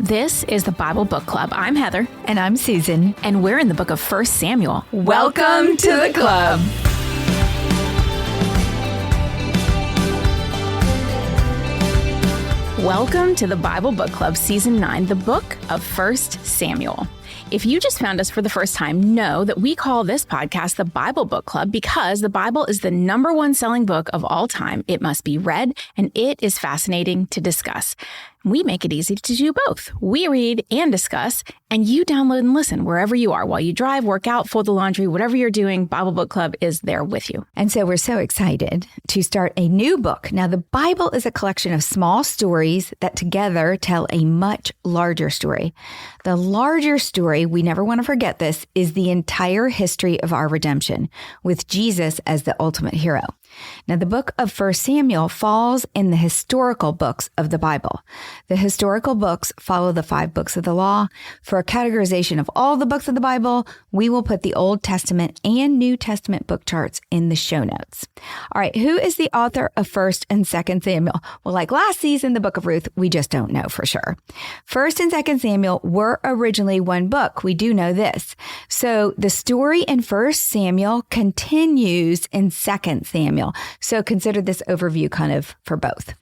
This is the Bible Book Club. I'm Heather. And I'm Susan. And we're in the book of 1 Samuel. Welcome to the club. Welcome to the Bible Book Club, Season 9, the book of 1 Samuel. If you just found us for the first time, know that we call this podcast the Bible Book Club because the Bible is the #1 selling book of all time. It must be read, and it is fascinating to discuss. We make it easy to do both. We read and discuss, and you download and listen wherever you are. While you drive, work out, fold the laundry, whatever you're doing, Bible Book Club is there with you. And so we're so excited to start a new book. Now, the Bible is a collection of small stories that together tell a much larger story. The larger story, we never want to forget this, is the entire history of our redemption, with Jesus as the ultimate hero. Now, the book of 1 Samuel falls in the historical books of the Bible. The historical books follow the 5 books of the law. For a categorization of all the books of the Bible, we will put the Old Testament and New Testament book charts in the show notes. All right, who is the author of 1 and 2 Samuel? Well, like last season, the book of Ruth, we just don't know for sure. 1 and 2 Samuel were originally one book. We do know this. So the story in 1 Samuel continues in 2 Samuel. So consider this overview kind of for both.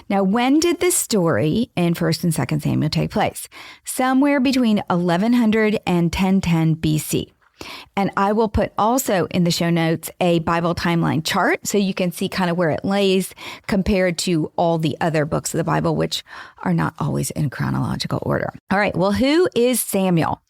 Now, when did this story in 1 and 2 Samuel take place? Somewhere between 1100 and 1010 BC. And I will put also in the show notes a Bible timeline chart so you can see kind of where it lays compared to all the other books of the Bible, which are not always in chronological order. All right, well, who is Samuel?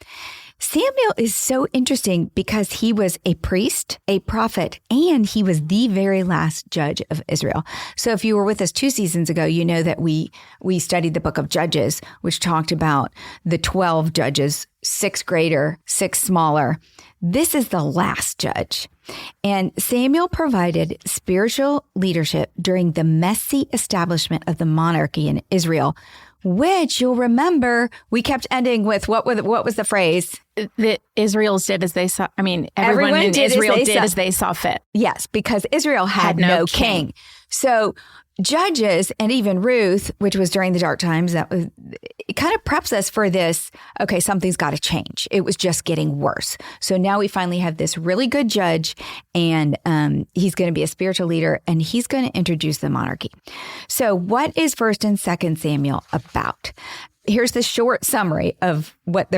Samuel is so interesting because he was a priest, a prophet, and he was the very last judge of Israel. So if you were with us 2 seasons ago, you know that we studied the book of Judges, which talked about the 12 judges, 6 greater, 6 smaller. This is the last judge. And Samuel provided spiritual leadership during the messy establishment of the monarchy in Israel, which you'll remember we kept ending with what was the phrase? That Israel's did as they saw. I mean, everyone in Israel did as they saw fit. Yes, because Israel had no king. So Judges and even Ruth, which was during the dark times, it kind of preps us for this. Okay, something's got to change. It was just getting worse. So now we finally have this really good judge, and he's going to be a spiritual leader, and he's going to introduce the monarchy. So what is 1 and 2 Samuel about? Here's the short summary of what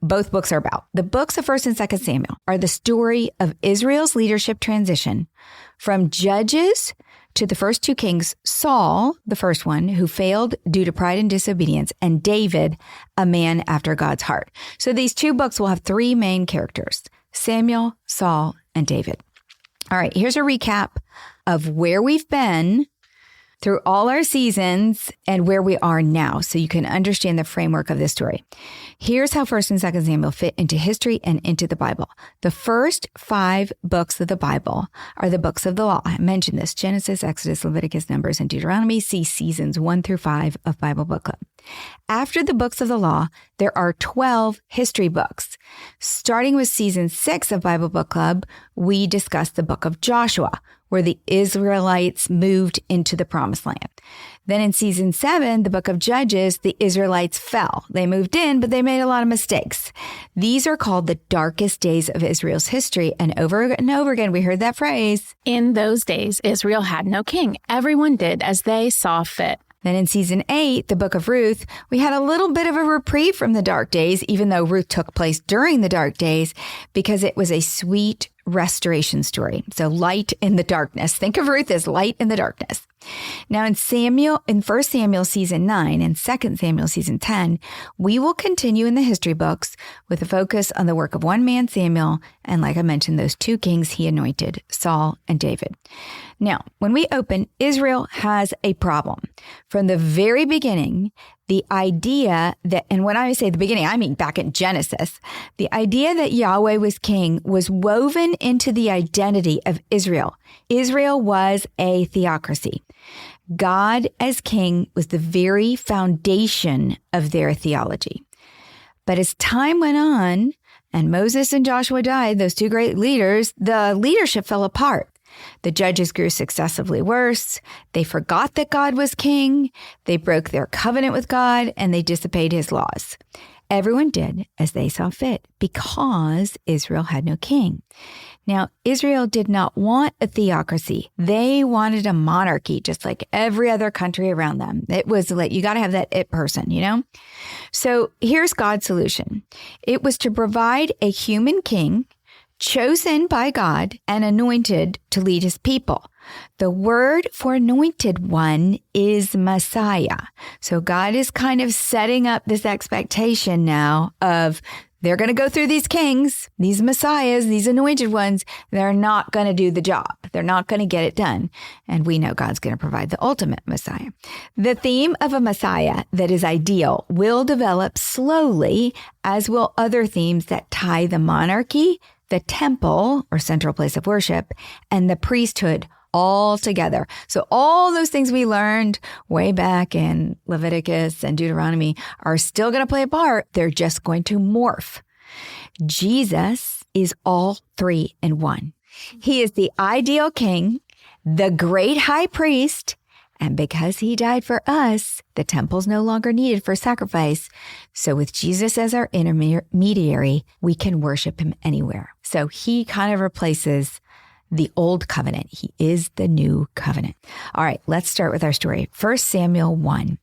both books are about. The books of 1 and 2 Samuel are the story of Israel's leadership transition from judges to the first 2 kings, Saul, the first one, who failed due to pride and disobedience, and David, a man after God's heart. So these 2 books will have 3 main characters, Samuel, Saul, and David. All right, here's a recap of where we've been through all our seasons and where we are now, so you can understand the framework of this story. Here's how 1 and 2 Samuel fit into history and into the Bible. The first 5 books of the Bible are the books of the law. I mentioned this: Genesis, Exodus, Leviticus, Numbers, and Deuteronomy. See seasons 1 through 5 of Bible Book Club. After the books of the law, there are 12 history books. Starting with season 6 of Bible Book Club, we discussed the book of Joshua, where the Israelites moved into the promised land. Then in season 7, the book of Judges, the Israelites fell. They moved in, but they made a lot of mistakes. These are called the darkest days of Israel's history. And over again, we heard that phrase. In those days, Israel had no king. Everyone did as they saw fit. Then in season 8, the book of Ruth, we had a little bit of a reprieve from the dark days, even though Ruth took place during the dark days, because it was a sweet restoration story. So light in the darkness. Think of Ruth as light in the darkness. Now in 1 Samuel season 9 and 2 Samuel season 10, we will continue in the history books with a focus on the work of one man, Samuel, and like I mentioned, those 2 kings he anointed, Saul and David. Now, when we open, Israel has a problem. From the very beginning, the idea that, and when I say the beginning, I mean back in Genesis, the idea that Yahweh was king was woven into the identity of Israel. Israel was a theocracy. God as king was the very foundation of their theology. But as time went on, and Moses and Joshua died, those 2 great leaders, the leadership fell apart. The judges grew successively worse. They forgot that God was king. They broke their covenant with God, and they disobeyed his laws. Everyone did as they saw fit because Israel had no king. Now, Israel did not want a theocracy. They wanted a monarchy, just like every other country around them. It was like, you got to have that it person, you know? So here's God's solution. It was to provide a human king chosen by God and anointed to lead his people. The word for anointed one is Messiah. So God is kind of setting up this expectation now of they're going to go through these kings, these messiahs, these anointed ones. They're not going to do the job. They're not going to get it done. And we know God's going to provide the ultimate Messiah. The theme of a Messiah that is ideal will develop slowly, as will other themes that tie the monarchy, the temple or central place of worship, and the priesthood all together. So all those things we learned way back in Leviticus and Deuteronomy are still going to play a part. They're just going to morph. Jesus is all three in one. He is the ideal king, the great high priest, and because he died for us, the temple's no longer needed for sacrifice. So with Jesus as our intermediary, we can worship him anywhere. So he kind of replaces the old covenant. He is the new covenant. All right, let's start with our story. 1 Samuel 1,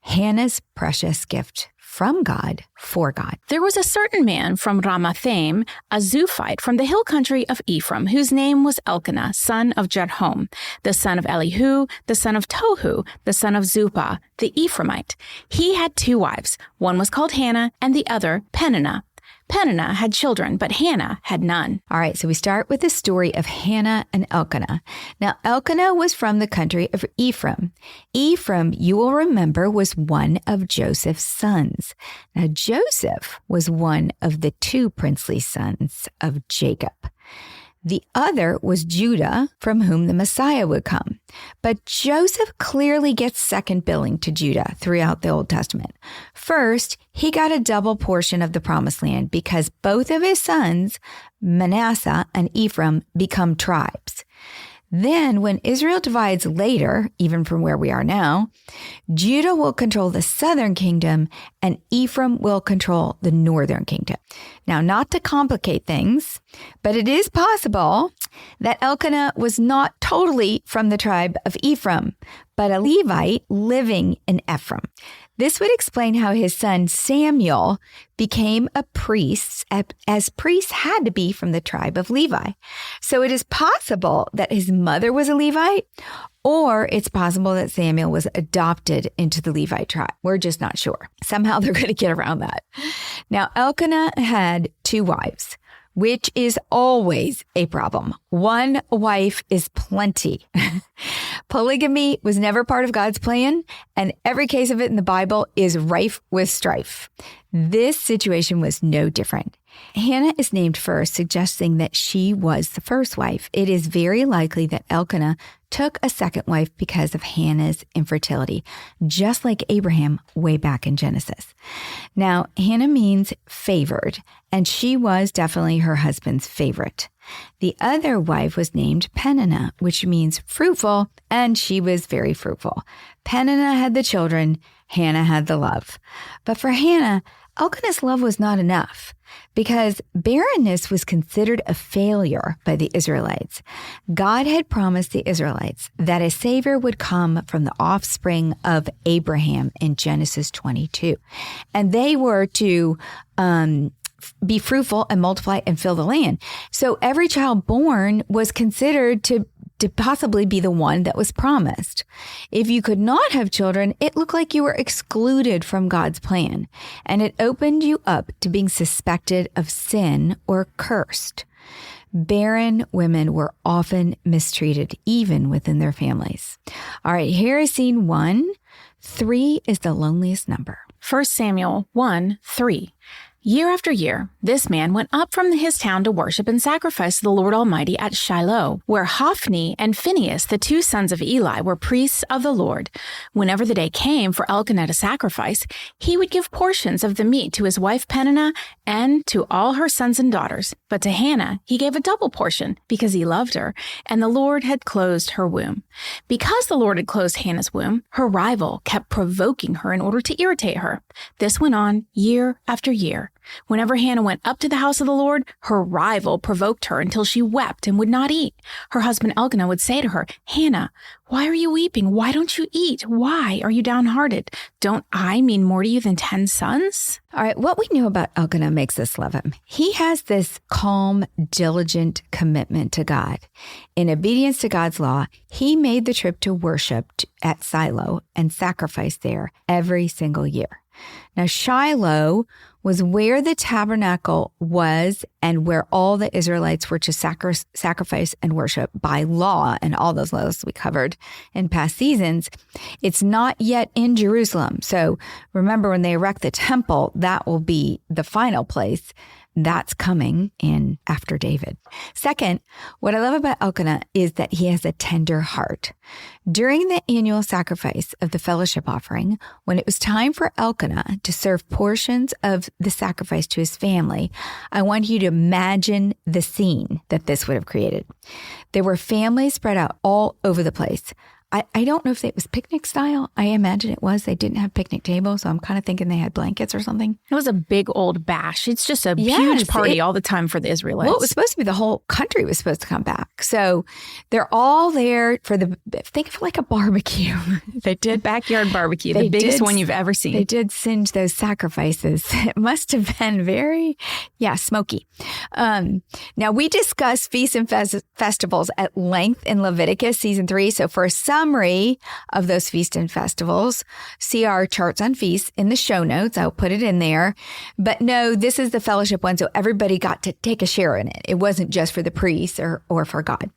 Hannah's precious gift from God for God. There was a certain man from Ramathaim, a Zuphite from the hill country of Ephraim, whose name was Elkanah, son of Jedhom, the son of Elihu, the son of Tohu, the son of Zuppah, the Ephraimite. He had 2 wives. One was called Hannah and the other Peninnah. Peninnah had children, but Hannah had none. All right, so we start with the story of Hannah and Elkanah. Now, Elkanah was from the country of Ephraim. Ephraim, you will remember, was one of Joseph's sons. Now, Joseph was one of the 2 princely sons of Jacob. The other was Judah, from whom the Messiah would come. But Joseph clearly gets second billing to Judah throughout the Old Testament. First, he got a double portion of the promised land because both of his sons, Manasseh and Ephraim, become tribes. Then, when Israel divides later, even from where we are now, Judah will control the southern kingdom and Ephraim will control the northern kingdom. Now, not to complicate things, but it is possible that Elkanah was not totally from the tribe of Ephraim, but a Levite living in Ephraim. This would explain how his son Samuel became a priest, as priests had to be from the tribe of Levi. So it is possible that his mother was a Levite, or it's possible that Samuel was adopted into the Levite tribe. We're just not sure. Somehow they're going to get around that. Now, Elkanah had 2 wives, which is always a problem. 1 wife is plenty. Polygamy was never part of God's plan, and every case of it in the Bible is rife with strife. This situation was no different. Hannah is named first, suggesting that she was the first wife. It is very likely that Elkanah took a second wife because of Hannah's infertility, just like Abraham way back in Genesis. Now, Hannah means favored, and she was definitely her husband's favorite. The other wife was named Peninnah, which means fruitful, and she was very fruitful. Peninnah had the children, Hannah had the love. But for Hannah, Elkanah's love was not enough because barrenness was considered a failure by the Israelites. God had promised the Israelites that a Savior would come from the offspring of Abraham in Genesis 22, and they were to be fruitful and multiply and fill the land. So every child born was considered to possibly be the one that was promised. If you could not have children, it looked like you were excluded from God's plan, and it opened you up to being suspected of sin or cursed. Barren women were often mistreated, even within their families. All right, here is scene 1. 3 is the loneliest number. 1 Samuel 1:3. Year after year, this man went up from his town to worship and sacrifice to the Lord Almighty at Shiloh, where Hophni and Phinehas, the two sons of Eli, were priests of the Lord. Whenever the day came for Elkanah to sacrifice, he would give portions of the meat to his wife Peninnah and to all her sons and daughters. But to Hannah he gave a double portion, because he loved her, and the Lord had closed her womb. Because the Lord had closed Hannah's womb, her rival kept provoking her in order to irritate her. This went on year after year. Whenever Hannah went up to the house of the Lord, her rival provoked her until she wept and would not eat. Her husband Elkanah would say to her, "Hannah, why are you weeping? Why don't you eat? Why are you downhearted? Don't I mean more to you than 10 sons?" All right, what we know about Elkanah makes us love him. He has this calm, diligent commitment to God. In obedience to God's law, he made the trip to worship at Shiloh and sacrificed there every single year. Now, Shiloh was where the tabernacle was and where all the Israelites were to sacrifice and worship by law, and all those laws we covered in past seasons. It's not yet in Jerusalem. So remember, when they erect the temple, that will be the final place. That's coming in after David. Second, what I love about Elkanah is that he has a tender heart. During the annual sacrifice of the fellowship offering, when it was time for Elkanah to serve portions of the sacrifice to his family, I want you to imagine the scene that this would have created. There were families spread out all over the place. I don't know if it was picnic style. I imagine it was. They didn't have picnic tables, so I'm kind of thinking they had blankets or something. It was a big old bash. It's just a huge party all the time for the Israelites. Well, it was supposed to be the whole country was supposed to come back. So they're all there for think of it like a barbecue. They did backyard barbecue, the biggest one you've ever seen. They did singe those sacrifices. It must have been very, smoky. Now, we discussed feasts and festivals at length in Leviticus season 3. So for a summary of those feasts and festivals, see our charts on feasts in the show notes. I'll put it in there. But no, this is the fellowship one, so everybody got to take a share in it. It wasn't just for the priests or for God.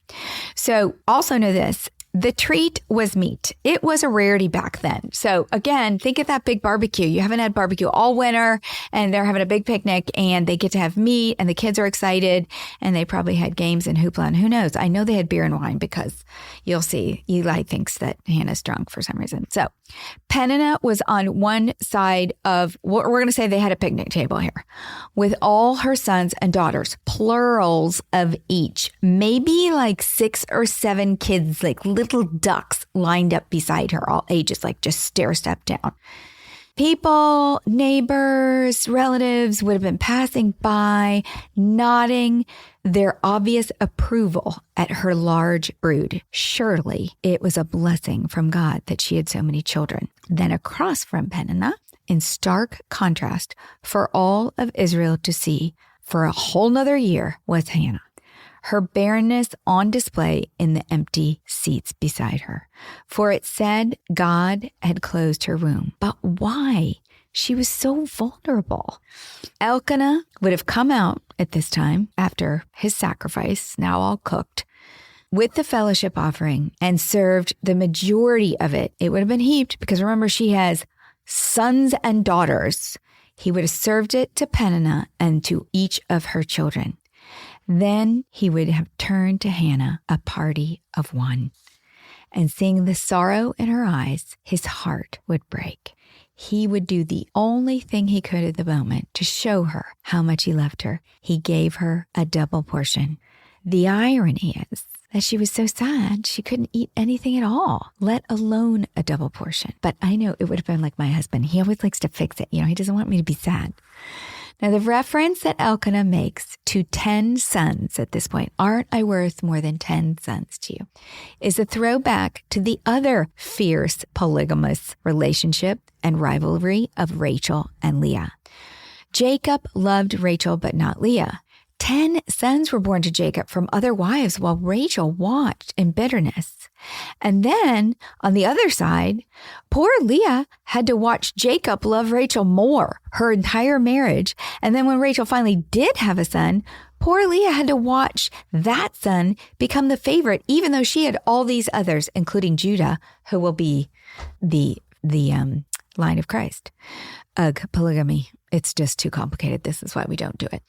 So also know this. The treat was meat. It was a rarity back then. So again, think of that big barbecue. You haven't had barbecue all winter and they're having a big picnic and they get to have meat and the kids are excited and they probably had games and hoopla and who knows. I know they had beer and wine because you'll see Eli thinks that Hannah's drunk for some reason. So Peninnah was on one side of what we're going to say they had a picnic table here with all her sons and daughters, plurals of each, maybe like 6 or 7 kids, like little ducks lined up beside her, all ages, like just stair step down. People, neighbors, relatives would have been passing by, nodding their obvious approval at her large brood. Surely it was a blessing from God that she had so many children. Then across from Peninnah, in stark contrast for all of Israel to see for a whole nother year, was Hannah. Her barrenness on display in the empty seats beside her. For it said God had closed her womb. But why? She was so vulnerable. Elkanah would have come out at this time after his sacrifice, now all cooked, with the fellowship offering and served the majority of it. It would have been heaped because remember, she has sons and daughters. He would have served it to Peninnah and to each of her children. Then he would have turned to Hannah, a party of one. And seeing the sorrow in her eyes, his heart would break. He would do the only thing he could at the moment to show her how much he loved her. He gave her a double portion. The irony is that she was so sad she couldn't eat anything at all, let alone a double portion. But I know it would have been like my husband. He always likes to fix it. He doesn't want me to be sad. Now, the reference that Elkanah makes to 10 sons at this point, aren't I worth more than 10 sons to you, is a throwback to the other fierce polygamous relationship and rivalry of Rachel and Leah. Jacob loved Rachel, but not Leah. 10 sons were born to Jacob from other wives while Rachel watched in bitterness. And then on the other side, poor Leah had to watch Jacob love Rachel more her entire marriage. And then when Rachel finally did have a son, poor Leah had to watch that son become the favorite, even though she had all these others, including Judah, who will be the line of Christ. Ugh, polygamy. It's just too complicated. This is why we don't do it.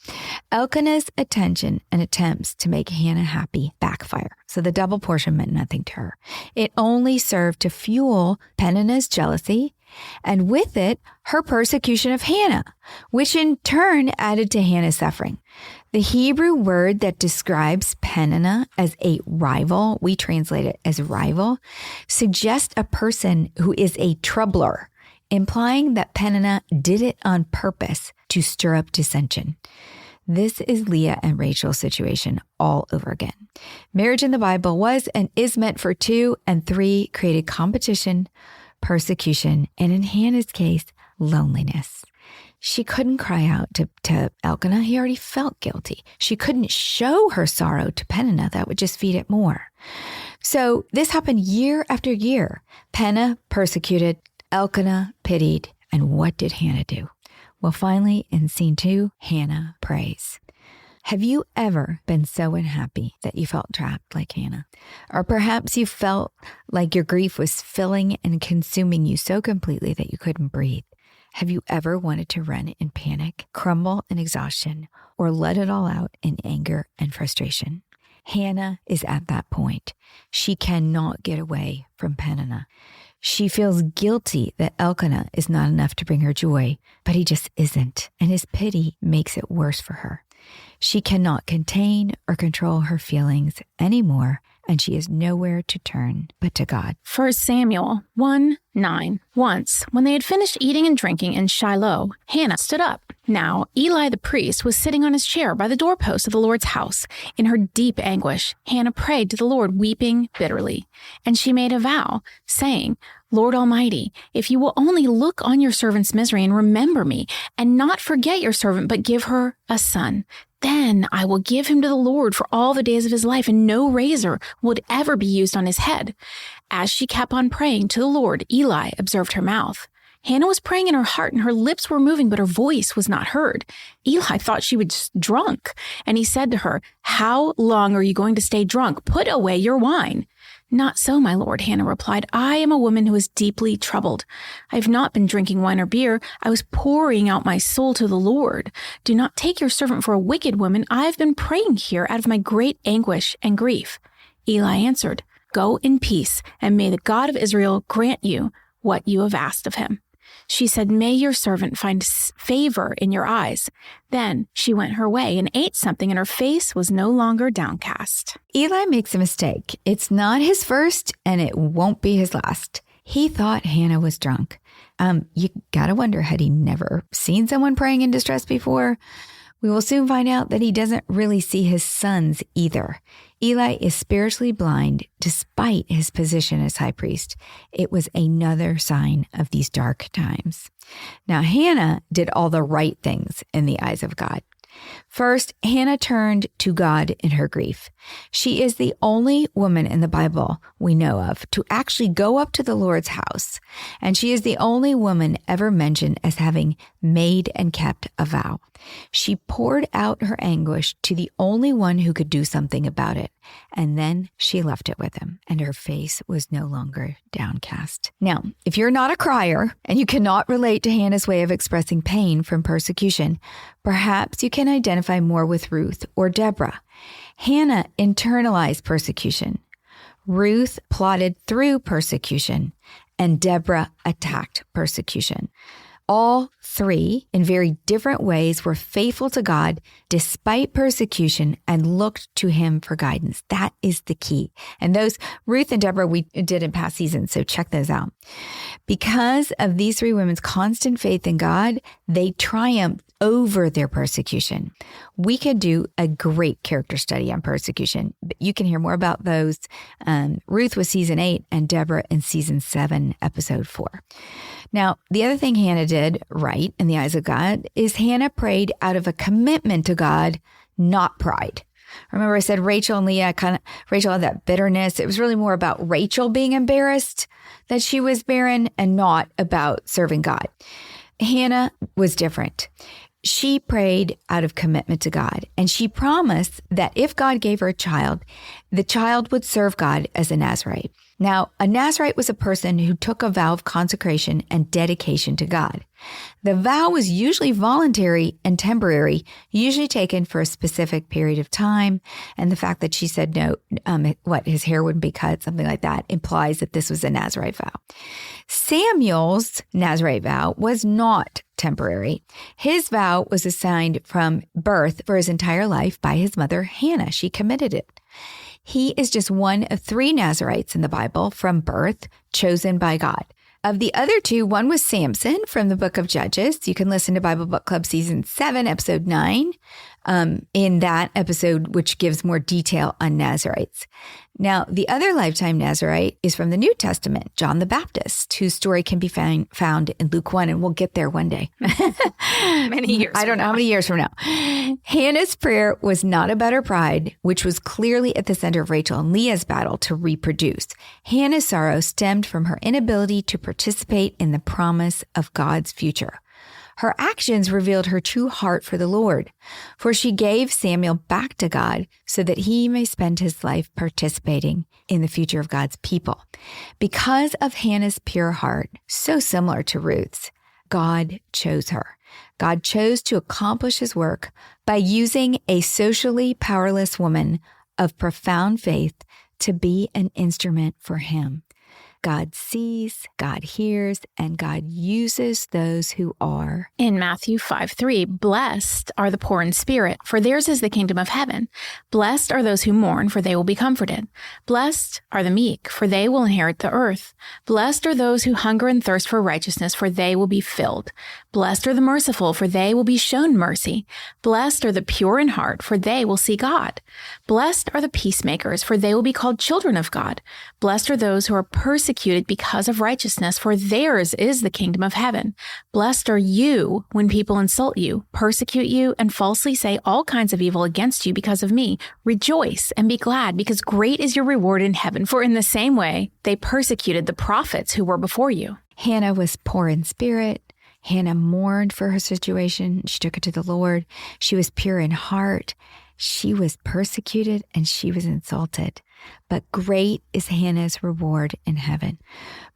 Elkanah's attention and attempts to make Hannah happy backfire. So the double portion meant nothing to her. It only served to fuel Peninnah's jealousy, and with it, her persecution of Hannah, which in turn added to Hannah's suffering. The Hebrew word that describes Peninnah as a rival, we translate it as rival, suggests a person who is a troubler, implying that Peninnah did it on purpose to stir up dissension. This is Leah and Rachel's situation all over again. Marriage in the Bible was and is meant for 2 and 3 created competition, persecution, and in Hannah's case, loneliness. She couldn't cry out to Elkanah. He already felt guilty. She couldn't show her sorrow to Peninnah. That would just feed it more. So this happened year after year. Peninnah persecuted, Elkanah pitied, and what did Hannah do? Well, finally, in scene 2, Hannah prays. Have you ever been so unhappy that you felt trapped like Hannah? Or perhaps you felt like your grief was filling and consuming you so completely that you couldn't breathe. Have you ever wanted to run in panic, crumble in exhaustion, or let it all out in anger and frustration? Hannah is at that point. She cannot get away from Peninnah. She feels guilty that Elkanah is not enough to bring her joy, but he just isn't, and his pity makes it worse for her. She cannot contain or control her feelings anymore, and she has nowhere to turn but to God. 1 Samuel 1:9. Once, when they had finished eating and drinking in Shiloh, Hannah stood up. Now, Eli the priest was sitting on his chair by the doorpost of the Lord's house. In her deep anguish, Hannah prayed to the Lord, weeping bitterly. And she made a vow, saying, Lord Almighty, if you will only look on your servant's misery and remember me, and not forget your servant, but give her a son, then I will give him to the Lord for all the days of his life, and no razor would ever be used on his head. As she kept on praying to the Lord, Eli observed her mouth. Hannah was praying in her heart, and her lips were moving, but her voice was not heard. Eli thought she was drunk, and he said to her, How long are you going to stay drunk? Put away your wine. Not so, my lord, Hannah replied. I am a woman who is deeply troubled. I have not been drinking wine or beer. I was pouring out my soul to the Lord. Do not take your servant for a wicked woman. I have been praying here out of my great anguish and grief. Eli answered, Go in peace, and may the God of Israel grant you what you have asked of him. She said, May your servant find favor in your eyes. Then she went her way and ate something, and her face was no longer downcast. Eli makes a mistake. It's not his first, and it won't be his last. He thought Hannah was drunk. You gotta wonder, had he never seen someone praying in distress before? We will soon find out that he doesn't really see his sons either. Eli is spiritually blind despite his position as high priest. It was another sign of these dark times. Now, Hannah did all the right things in the eyes of God. First, Hannah turned to God in her grief. She is the only woman in the Bible we know of to actually go up to the Lord's house, and she is the only woman ever mentioned as having made and kept a vow. She poured out her anguish to the only one who could do something about it, and then she left it with him, and her face was no longer downcast. Now, if you're not a crier and you cannot relate to Hannah's way of expressing pain from persecution, perhaps you can identify more with Ruth or Deborah. Hannah internalized persecution. Ruth plotted through persecution, and Deborah attacked persecution. All three, in very different ways, were faithful to God despite persecution and looked to him for guidance. That is the key. And those, Ruth and Deborah, we did in past seasons, so check those out. Because of these three women's constant faith in God, they triumphed over their persecution. We could do a great character study on persecution, but you can hear more about those. Ruth was season 8 and Deborah in season 7, episode 4. Now, the other thing Hannah did right in the eyes of God is Hannah prayed out of a commitment to God, not pride. Remember I said Rachel and Leah, Rachel had that bitterness. It was really more about Rachel being embarrassed that she was barren and not about serving God. Hannah was different. she prayed out of commitment to God, and she promised that if God gave her a child, the child would serve God as a Nazirite. Now, a Nazirite was a person who took a vow of consecration and dedication to God. The vow was usually voluntary and temporary, usually taken for a specific period of time. And the fact that she said no, his hair wouldn't be cut, something like that, implies that this was a Nazirite vow. Samuel's Nazirite vow was not temporary. His vow was assigned from birth for his entire life by his mother, Hannah. She committed it. He is just one of 3 Nazirites in the Bible from birth, chosen by God. Of the other 2, one was Samson from the book of Judges. You can listen to Bible Book Club Season 7, Episode 9, in that episode, which gives more detail on Nazirites. Now, the other lifetime Nazirite is from the New Testament, John the Baptist, whose story can be found in Luke 1, and we'll get there one day. Many years. I don't know how many years from now. Hannah's prayer was not about her pride, which was clearly at the center of Rachel and Leah's battle to reproduce. Hannah's sorrow stemmed from her inability to participate in the promise of God's future. Her actions revealed her true heart for the Lord, for she gave Samuel back to God so that he may spend his life participating in the future of God's people. Because of Hannah's pure heart, so similar to Ruth's, God chose her. God chose to accomplish his work by using a socially powerless woman of profound faith to be an instrument for him. God sees, God hears, and God uses those who are. In Matthew 5:3, blessed are the poor in spirit, for theirs is the kingdom of heaven. Blessed are those who mourn, for they will be comforted. Blessed are the meek, for they will inherit the earth. Blessed are those who hunger and thirst for righteousness, for they will be filled. Blessed are the merciful, for they will be shown mercy. Blessed are the pure in heart, for they will see God. Blessed are the peacemakers, for they will be called children of God. Blessed are those who are persecuted because of righteousness, for theirs is the kingdom of heaven. Blessed are you when people insult you, persecute you, and falsely say all kinds of evil against you because of me. Rejoice and be glad, because great is your reward in heaven, for in the same way they persecuted the prophets who were before you. Hannah was poor in spirit. Hannah mourned for her situation. She took it to the Lord. She was pure in heart. She was persecuted and she was insulted. But great is Hannah's reward in heaven.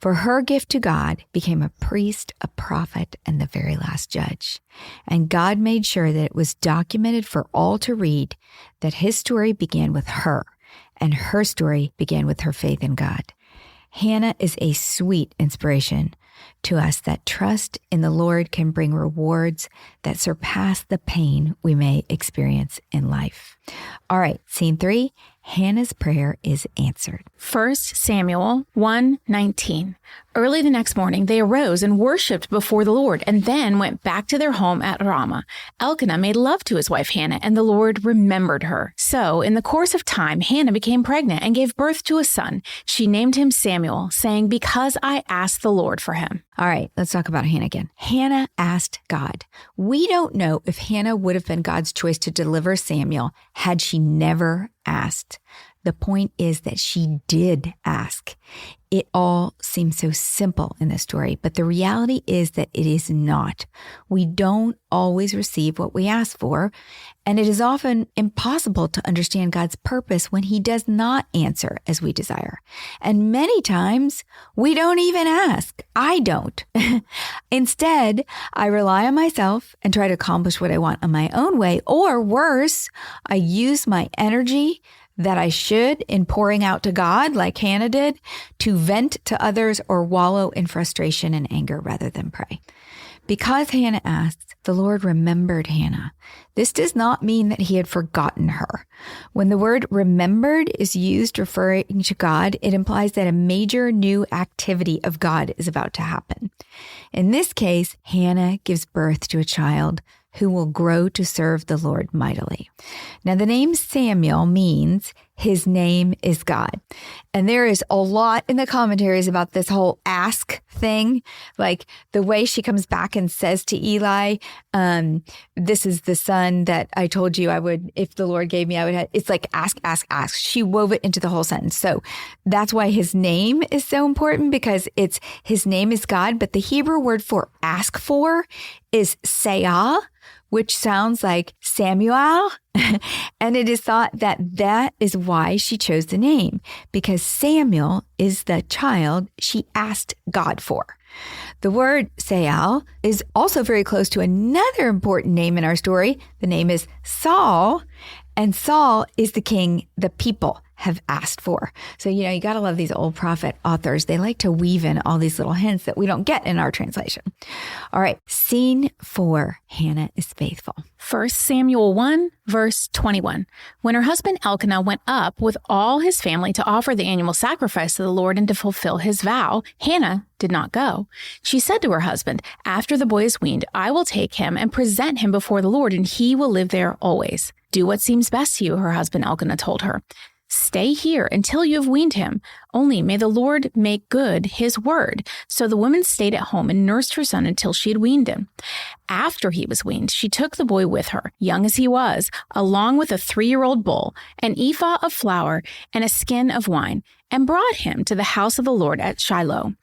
For her gift to God became a priest, a prophet, and the very last judge. And God made sure that it was documented for all to read that his story began with her, and her story began with her faith in God. Hannah is a sweet inspiration to us that trust in the Lord can bring rewards that surpass the pain we may experience in life. All right, scene 3, Hannah's prayer is answered. 1 Samuel 1:19. Early the next morning, they arose and worshipped before the Lord, and then went back to their home at Ramah. Elkanah made love to his wife Hannah, and the Lord remembered her. So, in the course of time, Hannah became pregnant and gave birth to a son. She named him Samuel, saying, "Because I asked the Lord for him." All right, let's talk about Hannah again. Hannah asked God. We don't know if Hannah would have been God's choice to deliver Samuel had she never asked. The point is that she did ask. It all seems so simple in this story, but the reality is that it is not. We don't always receive what we ask for, and it is often impossible to understand God's purpose when he does not answer as we desire. And many times, we don't even ask. I don't. Instead, I rely on myself and try to accomplish what I want on my own way, or worse, I use my energy that I should in pouring out to God, like Hannah did, to vent to others or wallow in frustration and anger rather than pray. Because Hannah asked, the Lord remembered Hannah. This does not mean that he had forgotten her. When the word remembered is used referring to God, it implies that a major new activity of God is about to happen. In this case, Hannah gives birth to a child who will grow to serve the Lord mightily. Now, the name Samuel means his name is God. And there is a lot in the commentaries about this whole ask thing. Like the way she comes back and says to Eli, this is the son that I told you I would, if the Lord gave me, I would have. It's like ask, ask, ask. She wove it into the whole sentence. So that's why his name is so important, because it's his name is God. But the Hebrew word for ask for is sayah, which sounds like Samuel. And it is thought that that is why she chose the name, because Samuel is the child she asked God for. The word Saal is also very close to another important name in our story. The name is Saul, and Saul is the king the people have asked for. So, you got to love these old prophet authors. They like to weave in all these little hints that we don't get in our translation. All right, scene 4, Hannah is faithful. 1 Samuel 1, verse 21. When her husband Elkanah went up with all his family to offer the annual sacrifice to the Lord and to fulfill his vow, Hannah did not go. She said to her husband, "After the boy is weaned, I will take him and present him before the Lord, and he will live there always." "Do what seems best to you," her husband Elkanah told her. "Stay here until you have weaned him. Only may the Lord make good his word." So the woman stayed at home and nursed her son until she had weaned him. After he was weaned, she took the boy with her, young as he was, along with a 3-year-old bull, an ephah of flour, and a skin of wine, and brought him to the house of the Lord at Shiloh.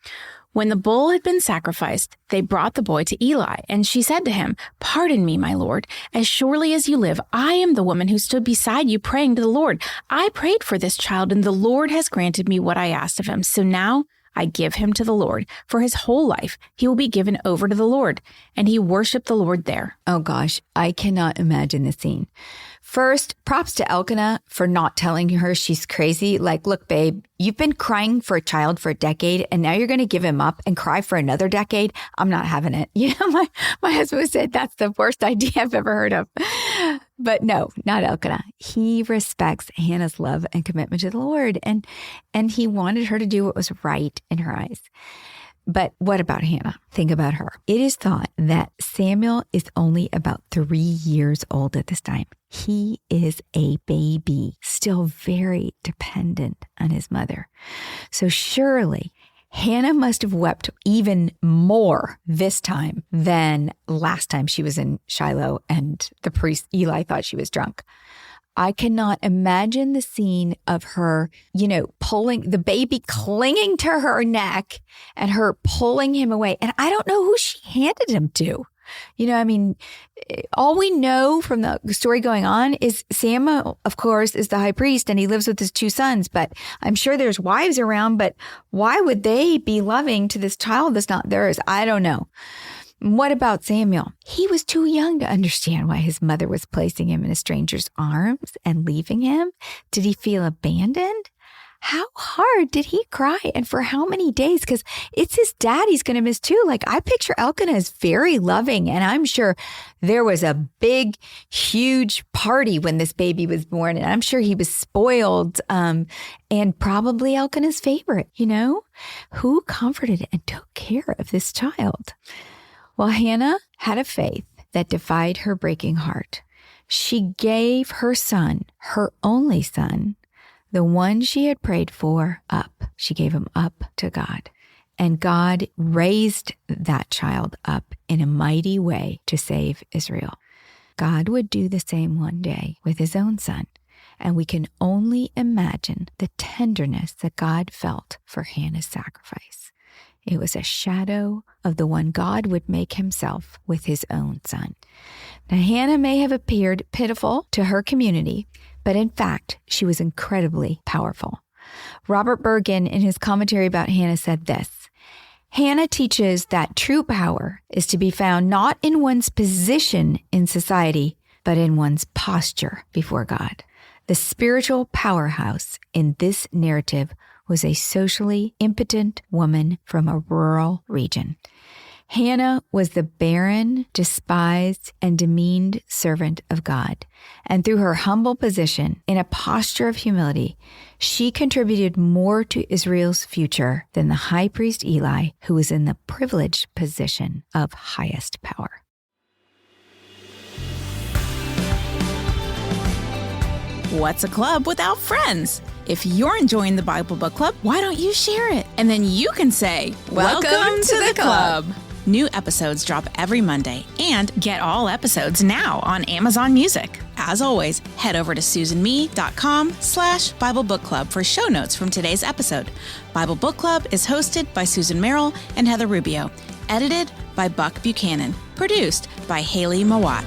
When the bull had been sacrificed, they brought the boy to Eli, and she said to him, "Pardon me, my lord. As surely as you live, I am the woman who stood beside you praying to the Lord. I prayed for this child, and the Lord has granted me what I asked of him. So now I give him to the Lord. For his whole life, he will be given over to the Lord." And he worshiped the Lord there. Oh gosh, I cannot imagine the scene. First, props to Elkanah for not telling her she's crazy. Like, look, babe, you've been crying for a child for a decade, and now you're going to give him up and cry for another decade. I'm not having it. My husband said that's the worst idea I've ever heard of. But no, not Elkanah. He respects Hannah's love and commitment to the Lord, and he wanted her to do what was right in her eyes. But what about Hannah? Think about her. It is thought that Samuel is only about 3 years old at this time. He is a baby, still very dependent on his mother. So surely Hannah must have wept even more this time than last time she was in Shiloh and the priest Eli thought she was drunk. I cannot imagine the scene of her, pulling the baby, clinging to her neck and her pulling him away. And I don't know who she handed him to. All we know from the story going on is Samuel, of course, is the high priest and he lives with his 2 sons. But I'm sure there's wives around. But why would they be loving to this child that's not theirs? I don't know. What about Samuel? He was too young to understand why his mother was placing him in a stranger's arms and leaving him. Did he feel abandoned? How hard did he cry? And for how many days? Because it's his dad he's going to miss too. Like, I picture Elkanah as very loving, and I'm sure there was a big, huge party when this baby was born, and I'm sure he was spoiled, and probably Elkanah's favorite, Who comforted and took care of this child? Well, Hannah had a faith that defied her breaking heart. She gave her son, her only son, the one she had prayed for, up. She gave him up to God. And God raised that child up in a mighty way to save Israel. God would do the same one day with his own son. And we can only imagine the tenderness that God felt for Hannah's sacrifice. It was a shadow of the one God would make himself with his own son. Now, Hannah may have appeared pitiful to her community, but in fact, she was incredibly powerful. Robert Bergen, in his commentary about Hannah, said this: Hannah teaches that true power is to be found not in one's position in society, but in one's posture before God. The spiritual powerhouse in this narrative was a socially impotent woman from a rural region. Hannah was the barren, despised, and demeaned servant of God. And through her humble position, in a posture of humility, she contributed more to Israel's future than the high priest Eli, who was in the privileged position of highest power. What's a club without friends? If you're enjoying the Bible Book Club, why don't you share it? And then you can say, Welcome to the club. New episodes drop every Monday, and get all episodes now on Amazon Music. As always, head over to susanme.com/Bible Book Club for show notes from today's episode. Bible Book Club is hosted by Susan Merrill and Heather Rubio, edited by Buck Buchanan, produced by Haley Mawat.